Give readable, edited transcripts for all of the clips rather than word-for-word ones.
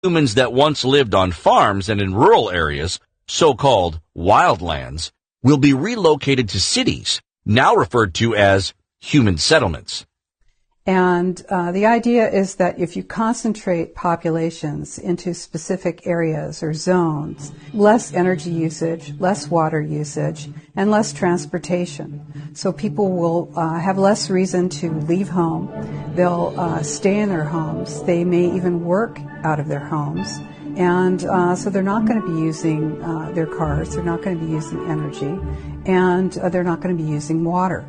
Humans that once lived on farms and in rural areas, so-called wildlands, will be relocated to cities, now referred to as human settlements. And the idea is that if you concentrate populations into specific areas or zones, less energy usage, less water usage, and less transportation. So people will have less reason to leave home. They'll stay in their homes. They may even work out of their homes. And so they're not going to be using their cars. They're not going to be using energy. And they're not going to be using water.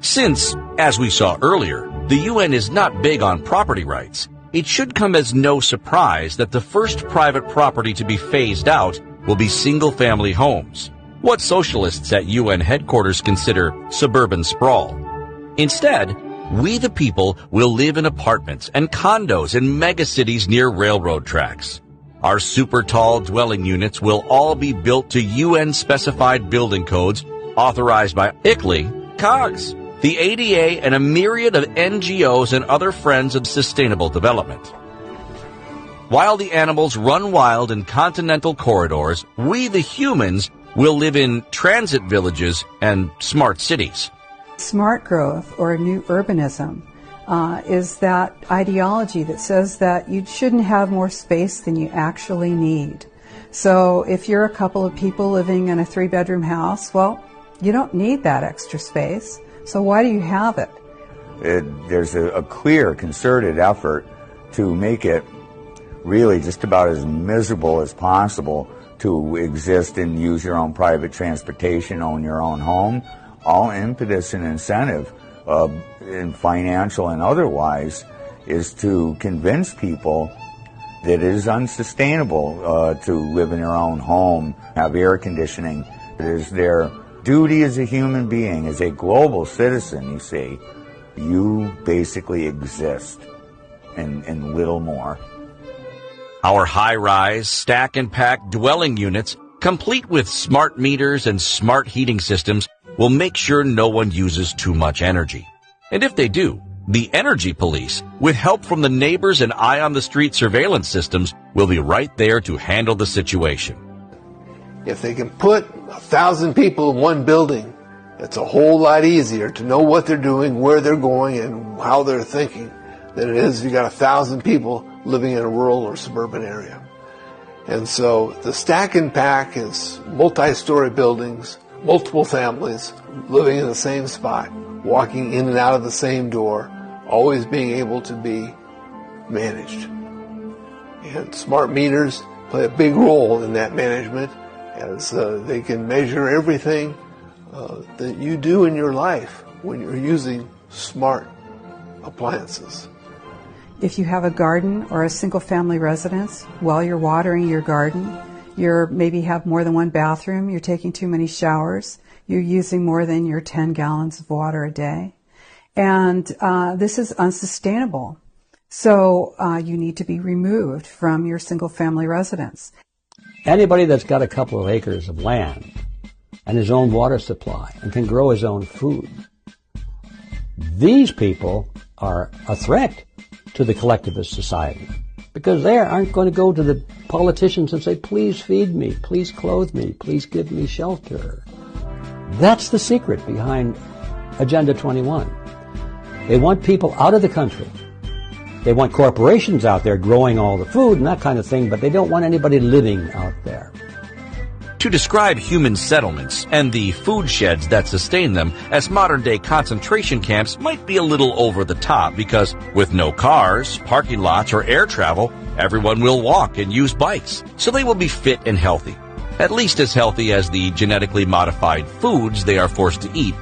Since, as we saw earlier, the UN is not big on property rights, it should come as no surprise that the first private property to be phased out will be single-family homes, what socialists at UN headquarters consider suburban sprawl. Instead, we the people will live in apartments and condos in megacities near railroad tracks. Our super-tall dwelling units will all be built to UN-specified building codes authorized by ICLEI, COGS, the ADA, and a myriad of NGOs and other friends of sustainable development. While the animals run wild in continental corridors, we the humans will live in transit villages and smart cities. Smart growth, or new urbanism, is that ideology that says that you shouldn't have more space than you actually need. So if you're a couple of people living in a 3-bedroom house, well, you don't need that extra space. So why do you have it? There's a clear, concerted effort to make it really just about as miserable as possible to exist and use your own private transportation, own your own home. All impetus and incentive, in financial and otherwise, is to convince people that it is unsustainable to live in your own home, have air conditioning. It is their duty as a human being, as a global citizen, you see, you basically exist and little more. Our high-rise, stack-and-pack dwelling units, complete with smart meters and smart heating systems, will make sure no one uses too much energy. And if they do, the energy police, with help from the neighbors and eye-on-the-street surveillance systems, will be right there to handle the situation. If they can put 1,000 people in one building, it's a whole lot easier to know what they're doing, where they're going, and how they're thinking than it is if you got 1,000 people living in a rural or suburban area. And so the stack and pack is multi-story buildings, multiple families living in the same spot, walking in and out of the same door, always being able to be managed. And smart meters play a big role in that management, as they can measure everything that you do in your life when you're using smart appliances. If you have a garden or a single-family residence, while you're watering your garden, you maybe have more than one bathroom, you're taking too many showers, you're using more than your 10 gallons of water a day. And this is unsustainable. So you need to be removed from your single-family residence. Anybody that's got a couple of acres of land and his own water supply and can grow his own food, these people are a threat to the collectivist society, because they aren't going to go to the politicians and say, please feed me, please clothe me, please give me shelter. That's the secret behind Agenda 21. They want people out of the country. They want corporations out there growing all the food and that kind of thing, but they don't want anybody living out there. To describe human settlements and the food sheds that sustain them as modern-day concentration camps might be a little over the top, because with no cars, parking lots, or air travel, everyone will walk and use bikes, so they will be fit and healthy, at least as healthy as the genetically modified foods they are forced to eat